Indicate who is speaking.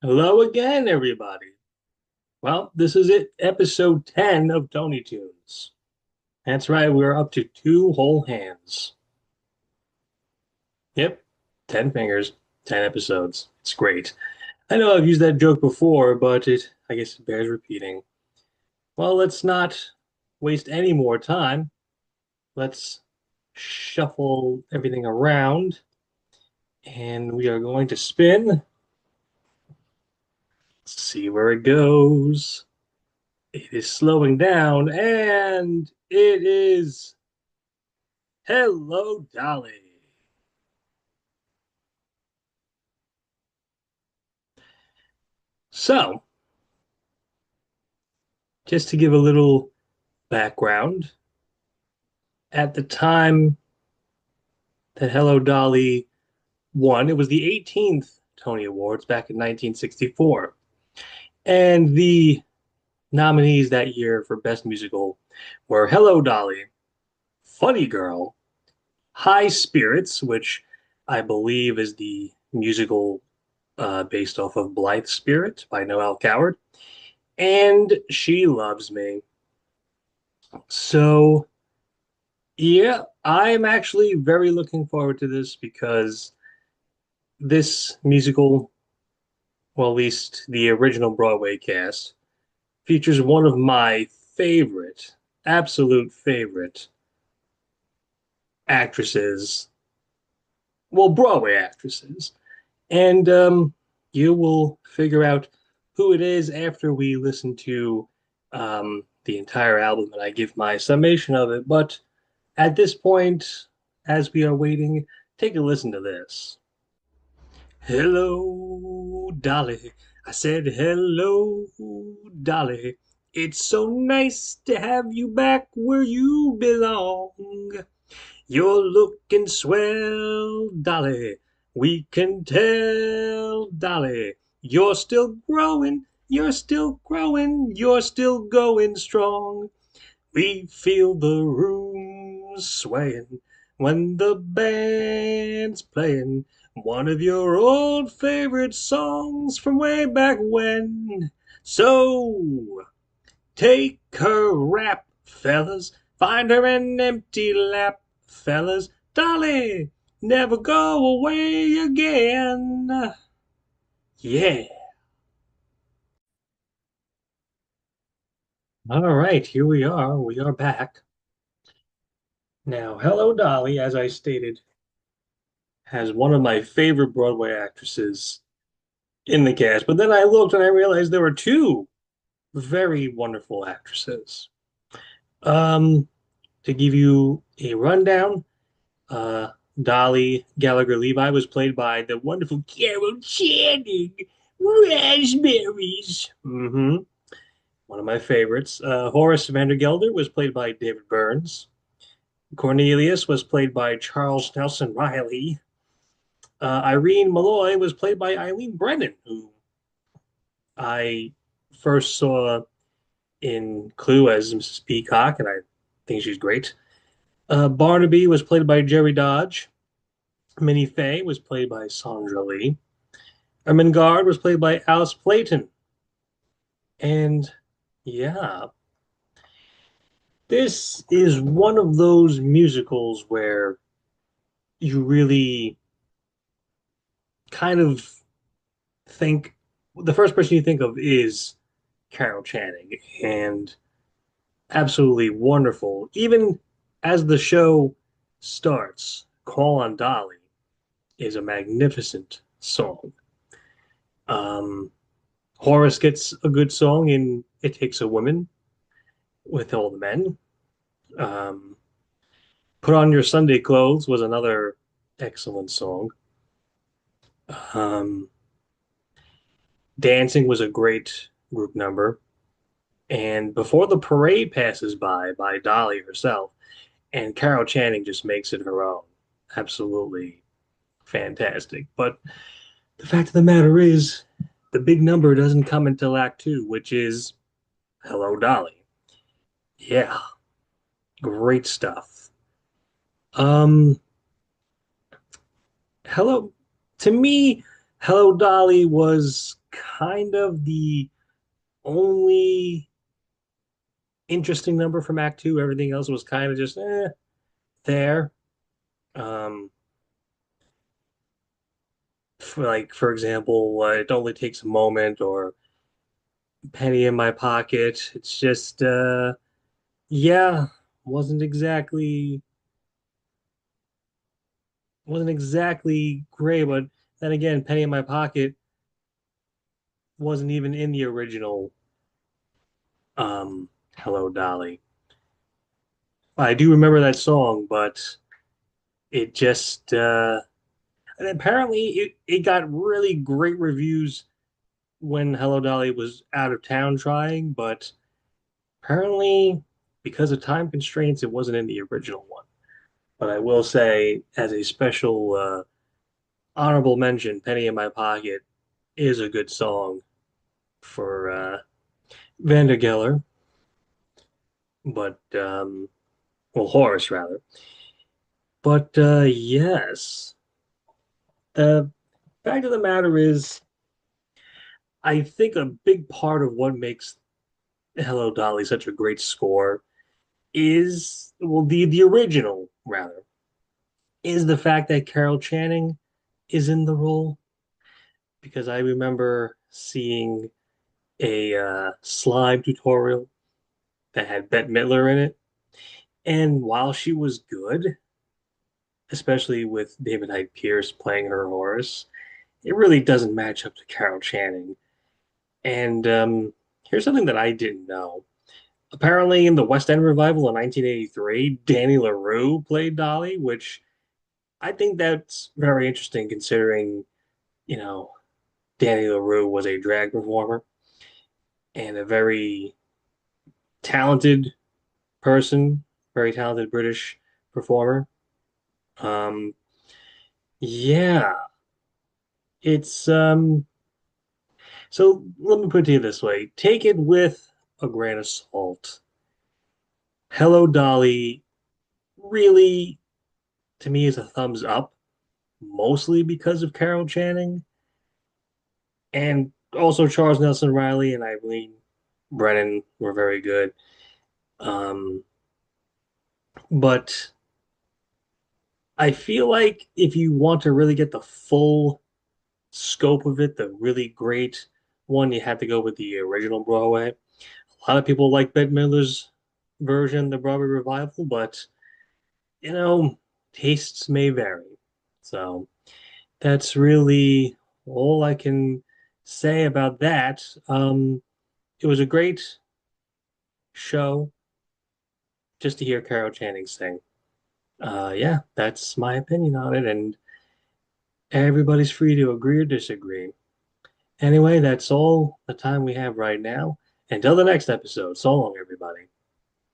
Speaker 1: Hello again, everybody. Well, this is it, episode 10 of Tony Tunes. That's right, we're up to two whole hands. Yep, 10 fingers, 10 episodes. It's great. I know I've used that joke before, but I guess it bears repeating. Well, let's not waste any more time. Let's shuffle everything around, and we are going to spin. See where it goes. It is slowing down, and it is Hello, Dolly. So, just to give a little background, at the time that Hello, Dolly won, it was the 18th Tony Awards back in 1964. And the nominees that year for Best Musical were Hello, Dolly, Funny Girl, High Spirits, which I believe is the musical based off of Blithe Spirit by Noel Coward, and She Loves Me. So, yeah, I'm actually very looking forward to this because this musical, well, at least the original Broadway cast, features one of my favorite, absolute favorite actresses, well, Broadway actresses. And you will figure out who it is after we listen to the entire album and I give my summation of it. But at this point, as we are waiting, take a listen to this. Hello, Dolly. I said, hello, Dolly. It's so nice to have you back where you belong. You're looking swell, Dolly. We can tell, Dolly. You're still growing, you're still growing, you're still going strong. We feel the room swaying when the band's playing one of your old favorite songs from way back when. So take her rap, fellas. Find her an empty lap, fellas. Dolly, never go away again. Yeah. All right, here we are. We are back. Now, Hello Dolly, as I stated, has one of my favorite Broadway actresses in the cast. But then I looked and I realized there were two very wonderful actresses. Um, to give you a rundown, uh, Dolly Gallagher Levi was played by the wonderful Carol Channing. Raspberries. One of my favorites. Horace Vandergelder was played by David Burns. Cornelius was played by Charles Nelson Riley. Irene Malloy was played by Eileen Brennan, who I first saw in Clue as Mrs. Peacock, and I think she's great. Barnaby was played by Jerry Dodge. Minnie Fay was played by Sandra Lee. Ermengarde was played by Alice Playton. And yeah, this is one of those musicals where you really kind of think the first person you think of is Carol Channing, and absolutely wonderful. Even as the show starts, Call on Dolly is a magnificent song. Um, Horace gets a good song in It Takes a Woman with all the men. Um, Put on Your Sunday Clothes was another excellent song. Um, Dancing was a great group number. And Before the Parade Passes by Dolly herself, and Carol Channing just makes it her own. Absolutely fantastic. But the fact of the matter is, the big number doesn't come until Act Two, which is Hello, Dolly. Yeah, great stuff. Um, Hello, to me, Hello, Dolly was kind of the only interesting number from Act Two. Everything else was kind of just there. Um, for example, It Only Takes a Moment or Penny in My Pocket. It's just yeah, wasn't exactly wasn't exactly great, but then again, Penny in My Pocket wasn't even in the original Hello Dolly. I do remember that song, but it just and apparently it got really great reviews when Hello Dolly was out of town trying, but apparently because of time constraints, it wasn't in the original one. But I will say, as a special honorable mention, Penny in My Pocket is a good song for Vandergeller, but well, Horace rather. But yes, the fact of the matter is, I think a big part of what makes Hello Dolly such a great score is, well, the original rather, is the fact that Carol Channing is in the role. Because I remember seeing a slime tutorial that had Bette Midler in it. And while she was good, especially with David Hyde Pierce playing her Horace, it really doesn't match up to Carol Channing. And here's something that I didn't know. Apparently, in the West End revival in 1983, Danny LaRue played Dolly, which I think that's very interesting considering, you know, Danny LaRue was a drag performer and a very talented person, very talented British performer. Um, yeah, it's so let me put it to you this way. Take it with a grain of salt. Hello Dolly really to me is a thumbs up, mostly because of Carol Channing and also Charles Nelson Riley and Eileen Brennan were very good. Um, but I feel like if you want to really get the full scope of it, the really great one, you have to go with the original Broadway. A lot of people like Bette Midler's version, the Broadway revival, but you know, tastes may vary. So that's really all I can say about that. It was a great show just to hear Carol Channing sing. Yeah, that's my opinion on it, and everybody's free to agree or disagree. Anyway, that's all the time we have right now. Until the next episode, so long, everybody.